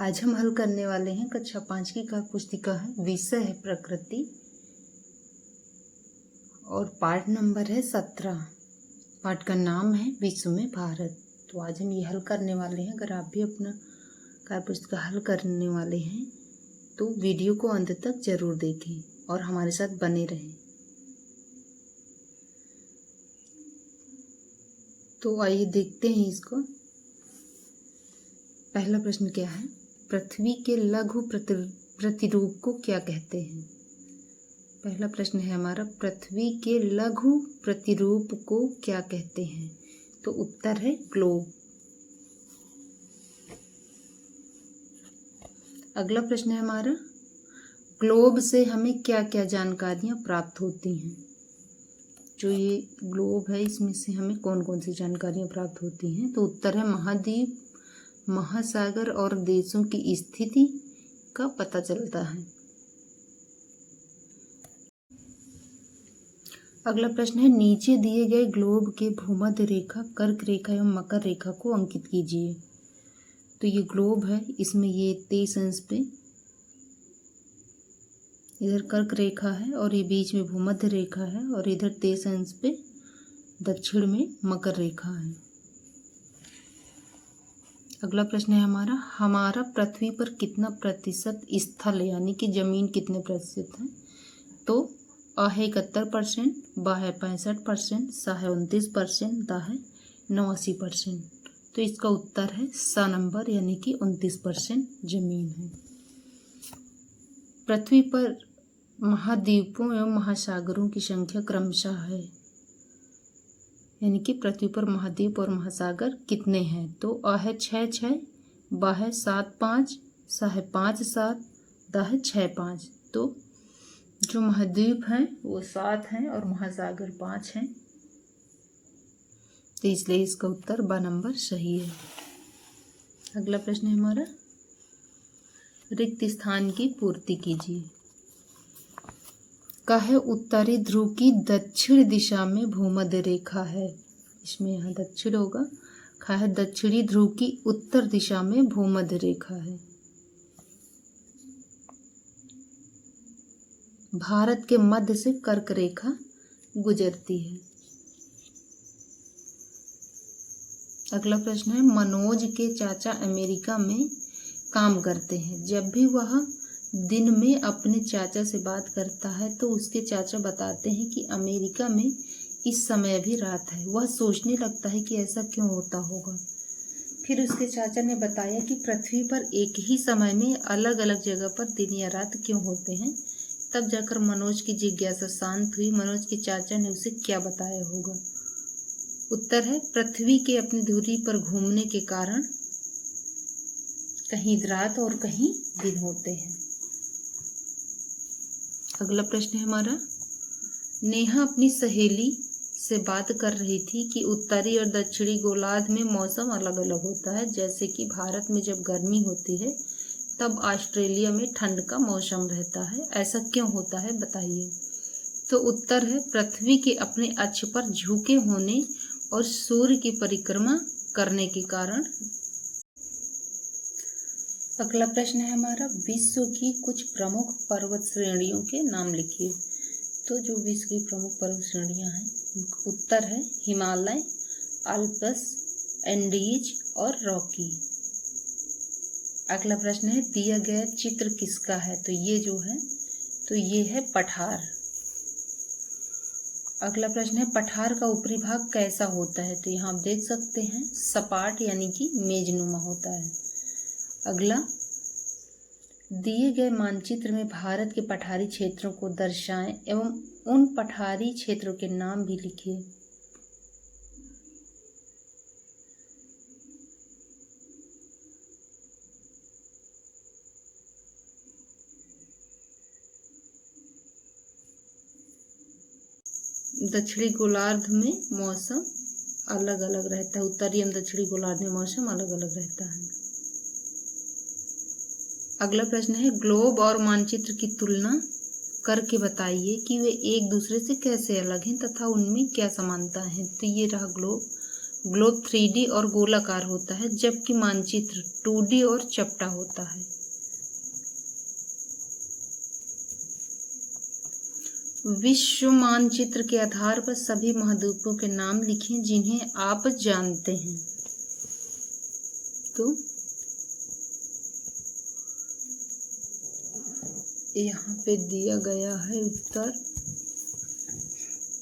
आज हम हल करने वाले हैं कक्षा 5 की कार्य पुस्तिका है, विषय है प्रकृति और पाठ नंबर है 17। पाठ का नाम है विश्व में भारत। तो आज हम ये हल करने वाले हैं। अगर आप भी अपना कार्य पुस्तिका हल करने वाले हैं तो वीडियो को अंत तक जरूर देखें और हमारे साथ बने रहें। तो आइए देखते हैं इसको। पहला प्रश्न क्या है? पृथ्वी के लघु प्रतिरूप को क्या कहते हैं? पहला प्रश्न है हमारा, पृथ्वी के लघु प्रतिरूप को क्या कहते हैं? तो उत्तर है ग्लोब। अगला प्रश्न है हमारा, ग्लोब से हमें क्या क्या जानकारियां प्राप्त होती हैं? जो ये ग्लोब है इसमें से हमें कौन कौन सी जानकारियां प्राप्त होती हैं? तो उत्तर है महाद्वीप, महासागर और देशों की स्थिति का पता चलता है। अगला प्रश्न है, नीचे दिए गए ग्लोब के भूमध्य रेखा, कर्क रेखा एवं मकर रेखा को अंकित कीजिए। तो ये ग्लोब है, इसमें ये 23 अंश पे इधर कर्क रेखा है और ये बीच में भूमध्य रेखा है और इधर 23 अंश पे दक्षिण में मकर रेखा है। अगला प्रश्न है हमारा पृथ्वी पर कितना प्रतिशत स्थल यानी कि जमीन कितने प्रतिशत है? तो अ है 71%, ब है 65%, स है 29%, द है 89%। तो इसका उत्तर है स नंबर यानी कि 29% जमीन है। पृथ्वी पर महाद्वीपों एवं महासागरों की संख्या क्रमशः है, यानी कि पृथ्वी पर महाद्वीप और महासागर कितने हैं? तो अ है 6, ब है 7, स है 5, द है 6। तो जो महाद्वीप हैं वो 7 हैं और महासागर 5 हैं, तो इसलिए इसका उत्तर ब नंबर सही है। अगला प्रश्न है हमारा, रिक्त स्थान की पूर्ति कीजिए। का है उत्तरी ध्रुव की दक्षिण दिशा में भूमध्य रेखा है, इसमें यहाँ दक्षिण होगा। का है दक्षिणी ध्रुव की उत्तर दिशा में भूमध्य रेखा है। भारत के मध्य से कर्क रेखा गुजरती है। अगला प्रश्न है, मनोज के चाचा अमेरिका में काम करते हैं। जब भी वह दिन में अपने चाचा से बात करता है तो उसके चाचा बताते हैं कि अमेरिका में इस समय भी रात है। वह सोचने लगता है कि ऐसा क्यों होता होगा। फिर उसके चाचा ने बताया कि पृथ्वी पर एक ही समय में अलग अलग जगह पर दिन या रात क्यों होते हैं। तब जाकर मनोज की जिज्ञासा शांत हुई। मनोज के चाचा ने उसे क्या बताया होगा? उत्तर है पृथ्वी के अपनी धुरी पर घूमने के कारण कहीं रात और कहीं दिन होते हैं। अगला प्रश्न है हमारा, नेहा अपनी सहेली से बात कर रही थी कि उत्तरी और दक्षिणी गोलार्ध में मौसम अलग अलग होता है। जैसे कि भारत में जब गर्मी होती है तब ऑस्ट्रेलिया में ठंड का मौसम रहता है। ऐसा क्यों होता है बताइए? तो उत्तर है पृथ्वी के अपने अक्ष पर झुके होने और सूर्य की परिक्रमा करने के कारण। अगला प्रश्न है हमारा, विश्व की कुछ प्रमुख पर्वत श्रेणियों के नाम लिखिए। तो जो विश्व की प्रमुख पर्वत श्रेणियां हैं, उत्तर है हिमालय, अल्प्स, एंडीज और रॉकी। अगला प्रश्न है, दिया गया चित्र किसका है? तो ये जो है तो ये है पठार। अगला प्रश्न है, पठार का ऊपरी भाग कैसा होता है? तो यहाँ आप देख सकते हैं सपाट यानी कि मेजनुमा होता है। अगला, दिए गए मानचित्र में भारत के पठारी क्षेत्रों को दर्शाएं एवं उन पठारी क्षेत्रों के नाम भी लिखिए। दक्षिणी गोलार्ध में मौसम अलग अलग रहता है, उत्तरी एवं दक्षिणी गोलार्ध में मौसम अलग अलग रहता है। अगला प्रश्न है, ग्लोब और मानचित्र की तुलना करके बताइए कि वे एक दूसरे से कैसे अलग हैं तथा उनमें क्या समानता है। तो ये रहा ग्लोब ग्लोब 3D और गोलाकार होता है, जबकि मानचित्र 2D और चपटा होता है। विश्व मानचित्र के आधार पर सभी महाद्वीपों के नाम लिखें जिन्हें आप जानते हैं। तो यहाँ पे दिया गया है उत्तर,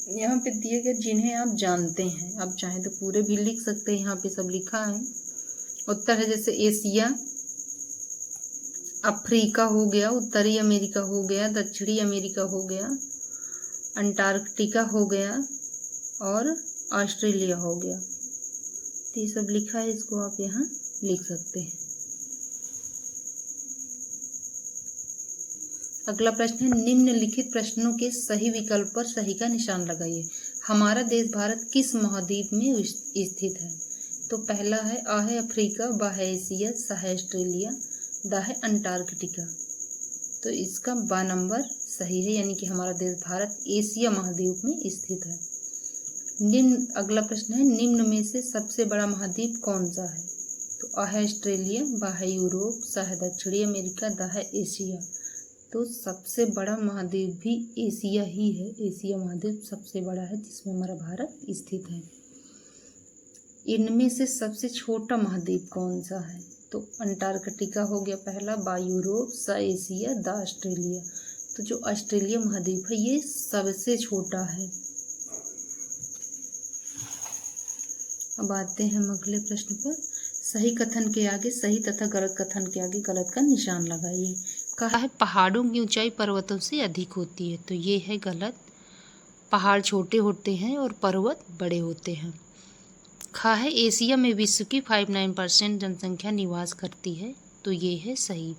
यहाँ पे दिए गए जिन्हें आप जानते हैं। आप चाहें तो पूरे भी लिख सकते हैं, यहाँ पे सब लिखा है। उत्तर है जैसे एशिया, अफ्रीका हो गया, उत्तरी अमेरिका हो गया, दक्षिणी अमेरिका हो गया, अंटार्कटिका हो गया और ऑस्ट्रेलिया हो गया। तो ये सब लिखा है, इसको आप यहाँ लिख सकते हैं। अगला प्रश्न है, निम्नलिखित प्रश्नों के सही विकल्प पर सही का निशान लगाइए। हमारा देश भारत किस महाद्वीप में स्थित है? तो पहला है आ है अफ्रीका, बा है एशिया, सा है ऑस्ट्रेलिया, दा है अंटार्कटिका। तो इसका बा नंबर सही है, यानी कि हमारा देश भारत एशिया महाद्वीप में स्थित है। अगला प्रश्न है, निम्न में से सबसे बड़ा महाद्वीप कौन सा है? तो आ है ऑस्ट्रेलिया, बा है यूरोप, सा है दक्षिणी अमेरिका, दा है एशिया। तो सबसे बड़ा महाद्वीप भी एशिया ही है, एशिया महाद्वीप सबसे बड़ा है जिसमें हमारा भारत स्थित है। इनमें से सबसे छोटा महाद्वीप कौन सा है? तो अंटार्कटिका हो गया पहला, बा यूरोप, सा एशिया, दा ऑस्ट्रेलिया। तो जो ऑस्ट्रेलिया महाद्वीप है ये सबसे छोटा है। अब आते हैं हम अगले प्रश्न पर। सही कथन के आगे सही तथा गलत कथन के आगे गलत का निशान लगाइए। कहा है पहाड़ों की ऊंचाई पर्वतों से अधिक होती है, तो ये है गलत। पहाड़ छोटे होते हैं और पर्वत बड़े होते हैं। कहा है एशिया में विश्व की 59% जनसंख्या निवास करती है, तो ये है सही।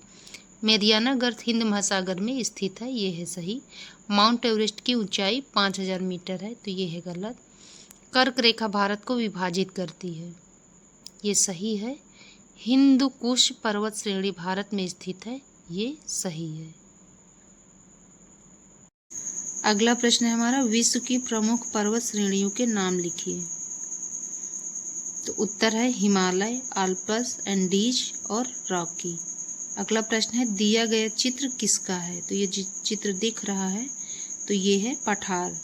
मेरियाना गर्त हिंद महासागर में स्थित है, ये है सही। माउंट एवरेस्ट की ऊंचाई 5000 मीटर है, तो ये है गलत। कर्क रेखा भारत को विभाजित करती है, ये सही है। हिंदू कुश पर्वत श्रेणी भारत में स्थित है, ये सही है। अगला प्रश्न है हमारा, विश्व की प्रमुख पर्वत श्रेणियों के नाम लिखिए। तो उत्तर है हिमालय, आल्प्स, एंडीज और रॉकी। अगला प्रश्न है, दिया गया चित्र किसका है? तो ये चित्र दिख रहा है, तो ये है पठार।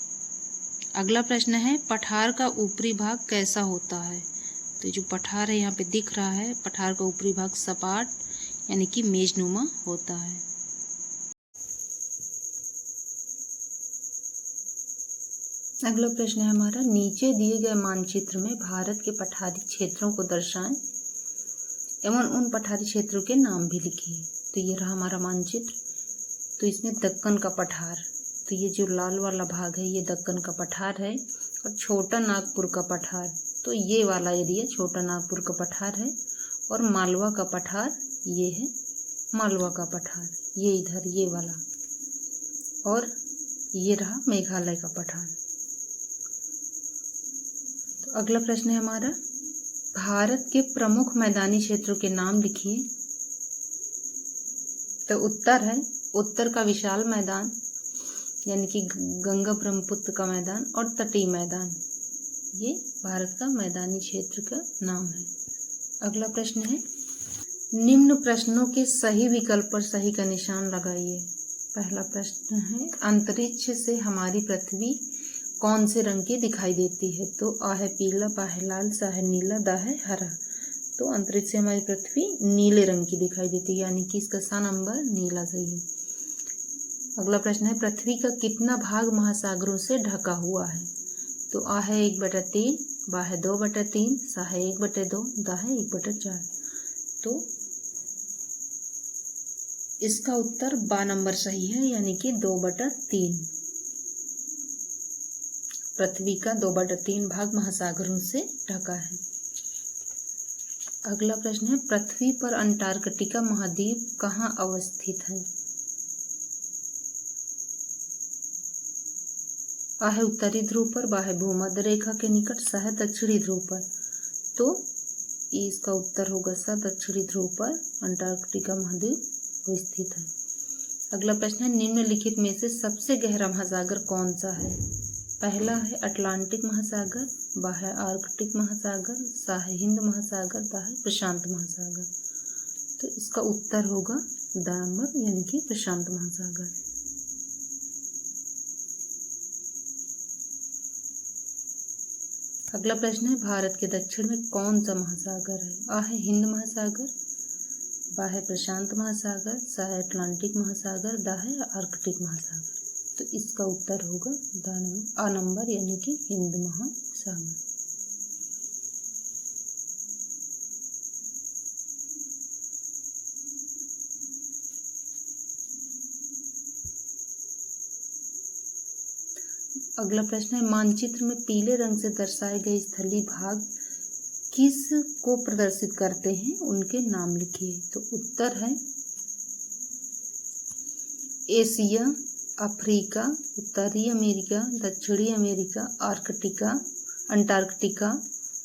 अगला प्रश्न है, पठार का ऊपरी भाग कैसा होता है? तो जो पठार है यहाँ पे दिख रहा है, पठार का ऊपरी भाग सपाट यानी कि मेजनुमा होता है। अगला प्रश्न है हमारा, नीचे दिए गए मानचित्र में भारत के पठारी क्षेत्रों को दर्शाएं एवं उन पठारी क्षेत्रों के नाम भी लिखिए। तो ये रहा हमारा मानचित्र। तो इसमें दक्कन का पठार, तो ये जो लाल वाला भाग है ये दक्कन का पठार है, और छोटा नागपुर का पठार, तो ये वाला एरिया छोटा नागपुर का पठार है, और मालवा का पठार ये है मालवा का पठार, ये इधर ये वाला, और ये रहा मेघालय का पठार। तो अगला प्रश्न है हमारा, भारत के प्रमुख मैदानी क्षेत्रों के नाम लिखिए। तो उत्तर है उत्तर का विशाल मैदान यानी कि गंगा ब्रह्मपुत्र का मैदान और तटीय मैदान, ये भारत का मैदानी क्षेत्र का नाम है। अगला प्रश्न है, निम्न प्रश्नों के सही विकल्प पर सही का निशान लगाइए। पहला प्रश्न है, अंतरिक्ष से हमारी पृथ्वी कौन से रंग की दिखाई देती है? तो आ है पीला, बा है लाल, सा है नीला, दा है हरा। तो अंतरिक्ष से हमारी पृथ्वी नीले रंग की दिखाई देती है, यानी कि इसका सा नंबर नीला सही है। अगला प्रश्न है, पृथ्वी का कितना भाग महासागरों से ढका हुआ है? तो आ है 1/3, बा है 2/3, सा है 1/2, दा है 1/4। तो इसका उत्तर बा नंबर सही है, यानी कि 2/3। पृथ्वी का 2/3 भाग महासागरों से ढका है। अगला प्रश्न है, पृथ्वी पर अंटार्कटिका महाद्वीप कहाँ अवस्थित है? आ है उत्तरी ध्रुव पर, बा है भूमध्य रेखा के निकट, सा है दक्षिणी ध्रुव पर। तो इसका उत्तर होगा सा, दक्षिणी ध्रुव पर अंटार्कटिका महाद्वीप स्थित है। अगला प्रश्न है, निम्नलिखित में से सबसे गहरा महासागर कौन सा है? पहला है अटलांटिक महासागर, बा है आर्कटिक महासागर, सा है हिंद महासागर, दा है प्रशांत महासागर। तो इसका उत्तर होगा द नंबर यानी कि प्रशांत महासागर। अगला प्रश्न है भारत के दक्षिण में कौन सा महासागर है? आ है हिंद महासागर, बा है प्रशांत महासागर, सा है अटलांटिक महासागर, दा है आर्कटिक महासागर। तो इसका उत्तर होगा आ नंबर यानी कि हिंद महासागर। अगला प्रश्न है मानचित्र में पीले रंग से दर्शाए गए स्थलीय भाग किस को प्रदर्शित करते हैं, उनके नाम लिखिए। तो उत्तर है एशिया, अफ्रीका, उत्तरी अमेरिका, दक्षिणी America, Arktika, Antarctica,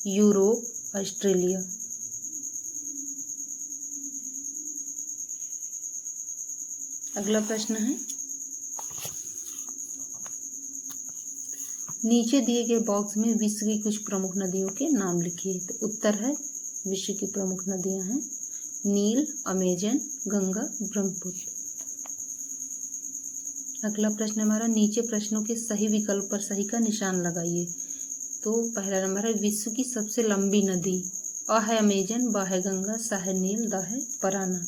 Europe, Australia. अगला प्रश्न है नीचे दिए गए बॉक्स में विश्व की कुछ प्रमुख नदियों के नाम लिखिए। तो उत्तर है विश्व की प्रमुख नदियां हैं नील, अमेजन, गंगा, ब्रह्मपुत्र। अगला प्रश्न हमारा नीचे प्रश्नों के सही विकल्प पर सही का निशान लगाइए। तो पहला नंबर है विश्व की सबसे लंबी नदी, अ है अमेजन, बा है गंगा, सा है नील, दा है पराना।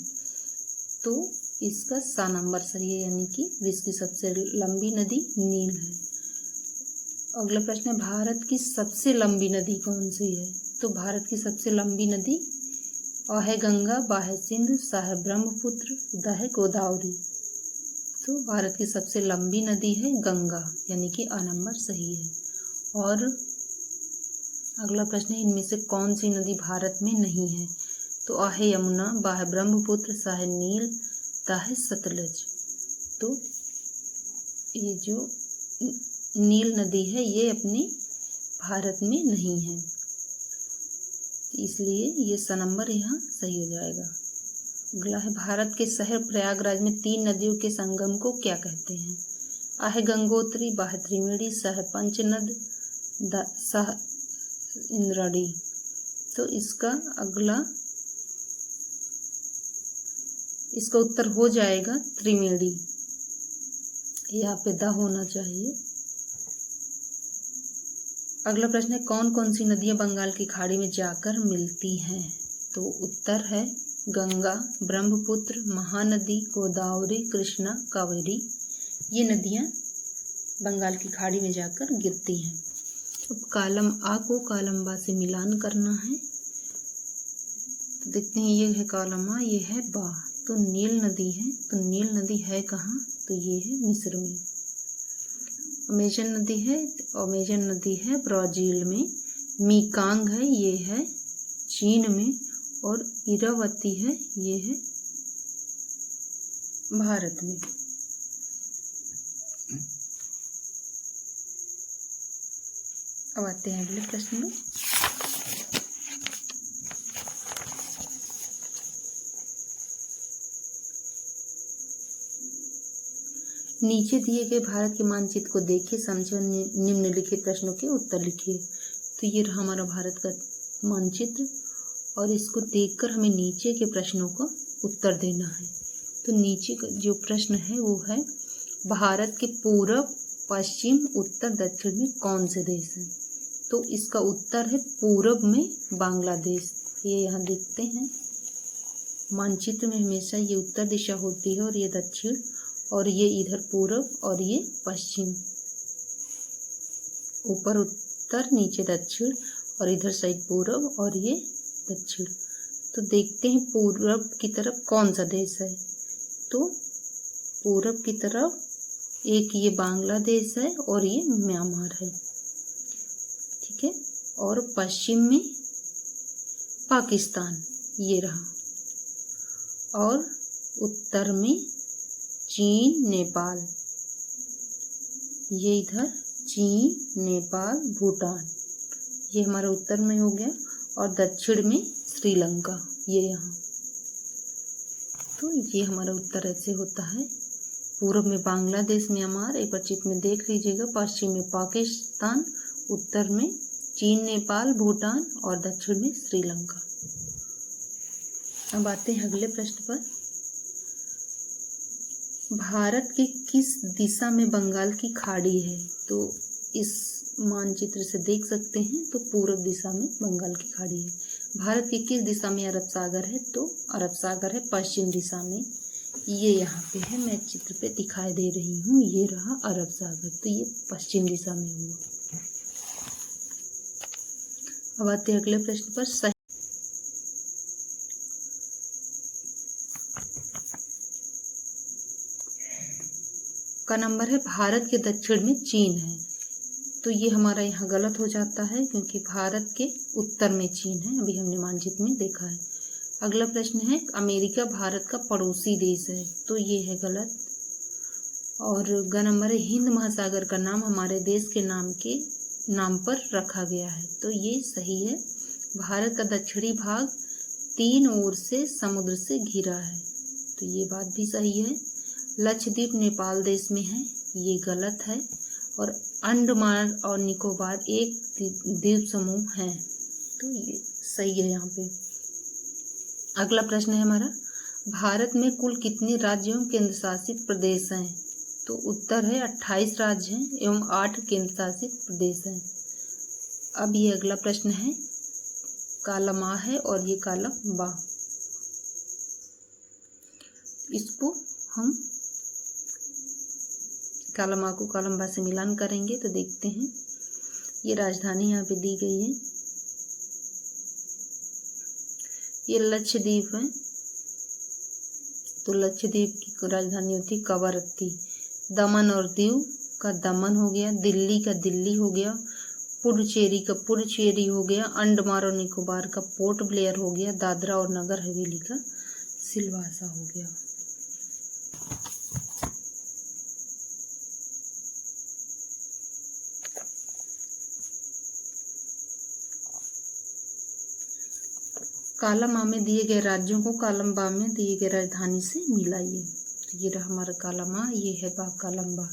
तो इसका सा नंबर सही है यानी कि विश्व की सबसे लंबी नदी नील है। अगला प्रश्न है भारत की सबसे लंबी नदी कौन सी है? तो भारत की सबसे लंबी नदी अ है गंगा, बा है सिंधु, सा है ब्रह्मपुत्र, दा है गोदावरी। तो भारत की सबसे लंबी नदी है गंगा यानी कि आ नंबर सही है। और अगला प्रश्न है इनमें से कौन सी नदी भारत में नहीं है? तो आ है यमुना, बा है ब्रह्मपुत्र, सा है नील, दा है सतलज। तो ये जो नील नदी है ये अपने भारत में नहीं है, इसलिए ये सा नंबर यहाँ सही हो जाएगा। अगला है भारत के शहर प्रयागराज में 3 नदियों के संगम को क्या कहते हैं? आ है गंगोत्री, बा है त्रिवेणी, सा है पंचनद, सा इंद्राणी। तो इसका उत्तर हो जाएगा त्रिवेणी, यहाँ पे दा होना चाहिए। अगला प्रश्न है कौन कौन सी नदियां बंगाल की खाड़ी में जाकर मिलती हैं? तो उत्तर है गंगा, ब्रह्मपुत्र, महानदी, गोदावरी, कृष्णा, कावेरी। ये नदियां बंगाल की खाड़ी में जाकर गिरती हैं। अब कॉलम आ को कॉलम बा से मिलान करना है। तो देखते हैं ये है कॉलम आ, ये है बा। तो नील नदी है, तो नील नदी है कहाँ? तो ये है मिस्र में। अमेजन नदी है, अमेजन नदी है ब्राज़ील में। मीकांग है, ये है चीन में। और इरावती है, ये है भारत में। अब आते हैं अगले प्रश्न में। नीचे दिए गए भारत के मानचित्र को देखिए, समझे और निम्नलिखित प्रश्नों के उत्तर लिखिए। तो ये रहा हमारा भारत का मानचित्र और इसको देखकर हमें नीचे के प्रश्नों का उत्तर देना है। तो नीचे का जो प्रश्न है वो है भारत के पूर्व, पश्चिम, उत्तर, दक्षिण में कौन से देश हैं? तो इसका उत्तर है पूर्व में बांग्लादेश। ये यहाँ देखते हैं मानचित्र में हमेशा ये उत्तर दिशा होती है और ये दक्षिण, और ये इधर पूर्व और ये पश्चिम। ऊपर उत्तर, नीचे दक्षिण, और इधर साइड पूर्व और ये दक्षिण। तो देखते हैं पूर्व की तरफ कौन सा देश है। तो पूर्व की तरफ एक ये बांग्लादेश है और ये म्यांमार है, ठीक है। और पश्चिम में पाकिस्तान ये रहा, और उत्तर में चीन, नेपाल, ये इधर चीन, नेपाल, भूटान, ये हमारा उत्तर में हो गया। और दक्षिण में श्रीलंका, ये यहाँ। तो ये हमारा उत्तर ऐसे होता है। पूर्व में बांग्लादेश, म्यांमार, एक बार चित्र में देख लीजिएगा, पश्चिम में पाकिस्तान, उत्तर में चीन, नेपाल, भूटान और दक्षिण में श्रीलंका। अब आते हैं अगले प्रश्न पर। भारत के किस दिशा में बंगाल की खाड़ी है? तो इस मानचित्र से देख सकते हैं, तो पूर्व दिशा में बंगाल की खाड़ी है। भारत के किस दिशा में अरब सागर है? तो अरब सागर है पश्चिम दिशा में। ये यहाँ पे है, मैं चित्र पे दिखाई दे रही हूँ, ये रहा अरब सागर, तो ये पश्चिम दिशा में हुआ। अब आते हैं अगले प्रश्न पर। सही का नंबर है भारत के दक्षिण में चीन है। तो ये हमारा यहाँ गलत हो जाता है, क्योंकि भारत के उत्तर में चीन है, अभी हमने मानचित्र में देखा है। अगला प्रश्न है, अमेरिका भारत का पड़ोसी देश है। तो ये है गलत। और ग नंबर है, हिंद महासागर का नाम हमारे देश के नाम पर रखा गया है। तो ये सही है। भारत का दक्षिणी भाग 3 ओर से समुद्र से घिरा है। तो ये बात भी सही है। लक्षद्वीप नेपाल देश में है, ये गलत है। और अंडमान और निकोबार एक द्वीप समूह है, तो ये सही है यहाँ पे। अगला प्रश्न है हमारा, भारत में कुल कितने राज्य एवं केंद्र शासित प्रदेश हैं? तो उत्तर है 28 राज्य हैं एवं 8 केंद्र शासित प्रदेश हैं। अब ये अगला प्रश्न है, कॉलम आ है और ये कॉलम बा, इसको हम कॉलम आ को कॉलम बा से मिलान करेंगे तो देखते हैं। ये राजधानी यहाँ पे दी गई है, ये लक्षद्वीप है। तो लक्षद्वीप की राजधानी होती कवरत्ती। दमन और दीव का दमन हो गया, दिल्ली का दिल्ली हो गया, पुडुचेरी का पुडुचेरी हो गया, अंडमान और निकोबार का पोर्ट ब्लेयर हो गया, दादरा और नगर हवेली का सिलवासा हो गया। कॉलम आ में दिए गए राज्यों को कॉलम बा में दिए गए राजधानी से मिलाइए। तो ये रहा हमारा कॉलम आ, ये है बा कॉलम बा।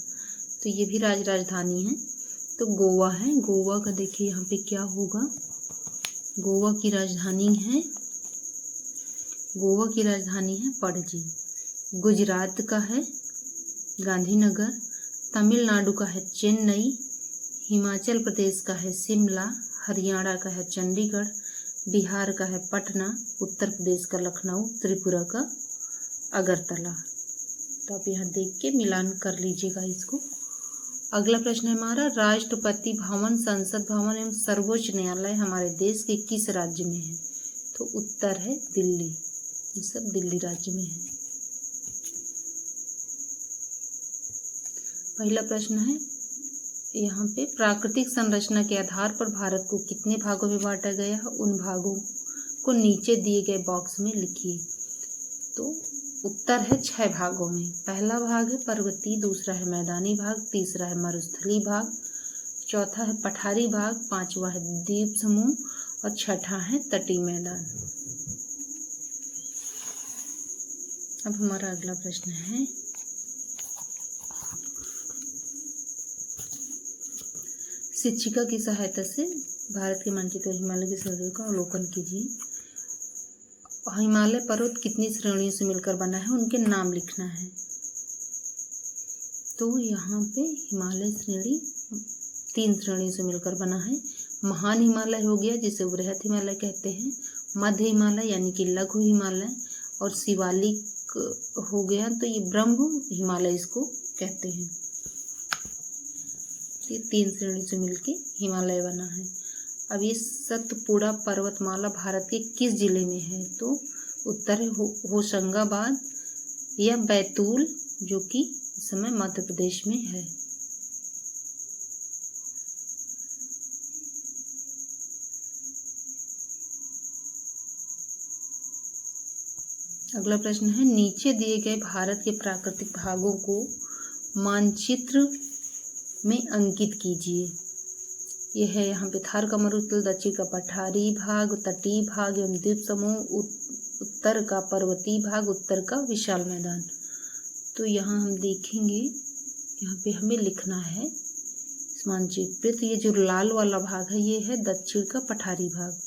तो ये भी राजधानी है, तो गोवा है। गोवा का देखिए यहाँ पे क्या होगा, गोवा की राजधानी है पणजी। गुजरात का है गांधीनगर, तमिलनाडु का है चेन्नई, हिमाचल प्रदेश का है शिमला, हरियाणा का है चंडीगढ़, बिहार का है पटना, उत्तर प्रदेश का लखनऊ, त्रिपुरा का अगरतला। तो आप यहाँ देख के मिलान कर लीजिएगा इसको। अगला प्रश्न है हमारा, राष्ट्रपति भवन, संसद भवन एवं सर्वोच्च न्यायालय हमारे देश के किस राज्य में है? तो उत्तर है दिल्ली, ये सब दिल्ली राज्य में है। पहला प्रश्न है यहाँ पे, प्राकृतिक संरचना के आधार पर भारत को कितने भागों में बांटा गया है? उन भागों को नीचे दिए गए बॉक्स में लिखिए। तो उत्तर है 6 भागों में। पहला भाग है पर्वतीय, दूसरा है मैदानी भाग, तीसरा है मरुस्थलीय भाग, चौथा है पठारी भाग, पांचवा है द्वीप समूह और छठा है तटीय मैदान। अब हमारा अगला प्रश्न है, शिक्षिका की सहायता से भारत के मानचित्र हिमालय की श्रेणियों का अवलोकन कीजिए। हिमालय पर्वत कितनी श्रेणियों से मिलकर बना है? उनके नाम लिखना है। तो यहाँ पे हिमालय श्रेणी 3 श्रेणियों से मिलकर बना है। महान हिमालय हो गया, जिसे बृहत हिमालय कहते हैं, मध्य हिमालय यानी कि लघु हिमालय, और शिवालिक हो गया, तो ये ब्रह्म हिमालय इसको कहते हैं। ये 3 श्रेणी से मिलके हिमालय बना है। अब ये सतपुड़ा पर्वतमाला भारत के किस जिले में है? तो उत्तर है होशंगाबाद या बैतूल, जो कि इस समय मध्य प्रदेश में है। अगला प्रश्न है, नीचे दिए गए भारत के प्राकृतिक भागों को मानचित्र में अंकित कीजिए। यह है यहाँ पे थार का मरुस्थल, दक्षिण का पठारी भाग, तटीय भाग एवं द्वीप समूह, उत्तर का पर्वतीय भाग, उत्तर का विशाल मैदान। तो यहाँ हम देखेंगे, यहाँ पे हमें लिखना है इस मानचित्र पे। तो ये जो लाल वाला भाग है ये है दक्षिण का पठारी भाग।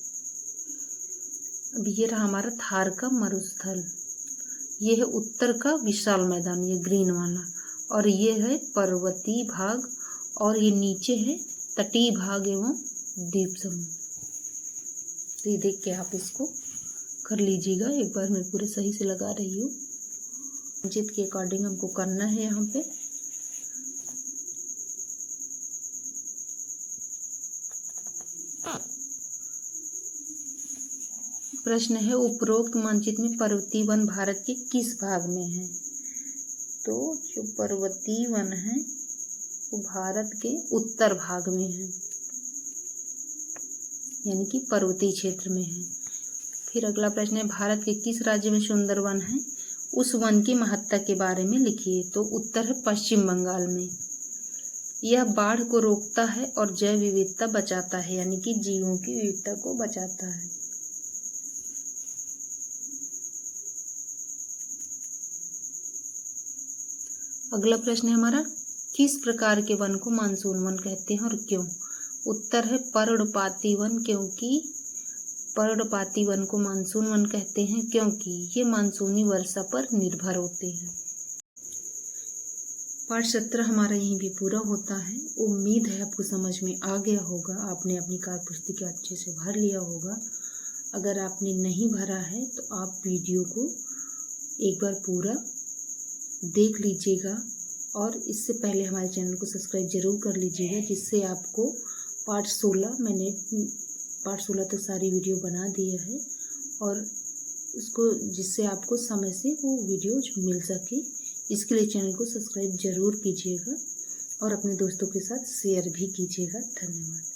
अब ये रहा हमारा थार का मरुस्थल, ये है उत्तर का विशाल मैदान, ये ग्रीन वाला, और ये है पर्वतीय भाग, और ये नीचे है तटीय भाग एवं द्वीप समूह। तो ये देख के आप इसको कर लीजिएगा। एक बार मैं पूरे सही से लगा रही हूँ, मानचित्र के अकॉर्डिंग हमको करना है। यहाँ पे प्रश्न है, उपरोक्त मानचित्र में पर्वतीय वन भारत के किस भाग में है? तो जो पर्वतीय वन है वो भारत के उत्तर भाग में है, यानी कि पर्वतीय क्षेत्र में है। फिर अगला प्रश्न है, भारत के किस राज्य में सुंदर वन है? उस वन की महत्ता के बारे में लिखिए। तो उत्तर है पश्चिम बंगाल में। यह बाढ़ को रोकता है और जैव विविधता बचाता है, यानी कि जीवों की विविधता को बचाता है। अगला प्रश्न है हमारा, किस प्रकार के वन को मानसून वन कहते हैं और क्यों? उत्तर है पर्णपाती वन, क्योंकि पर्णपाती वन को मानसून वन कहते हैं क्योंकि ये मानसूनी वर्षा पर निर्भर होते हैं। पाठ 17 हमारा यहीं भी पूरा होता है। उम्मीद है आपको समझ में आ गया होगा, आपने अपनी कार्यपुस्तिका अच्छे से भर लिया होगा। अगर आपने नहीं भरा है तो आप वीडियो को एक बार पूरा देख लीजिएगा, और इससे पहले हमारे चैनल को सब्सक्राइब जरूर कर लीजिएगा, जिससे आपको पाठ 16 मैंने पाठ 16 तक सारी वीडियो बना दिया है, और उसको जिससे आपको समय से वो वीडियो मिल सके। इसके लिए चैनल को सब्सक्राइब जरूर कीजिएगा और अपने दोस्तों के साथ शेयर भी कीजिएगा। धन्यवाद।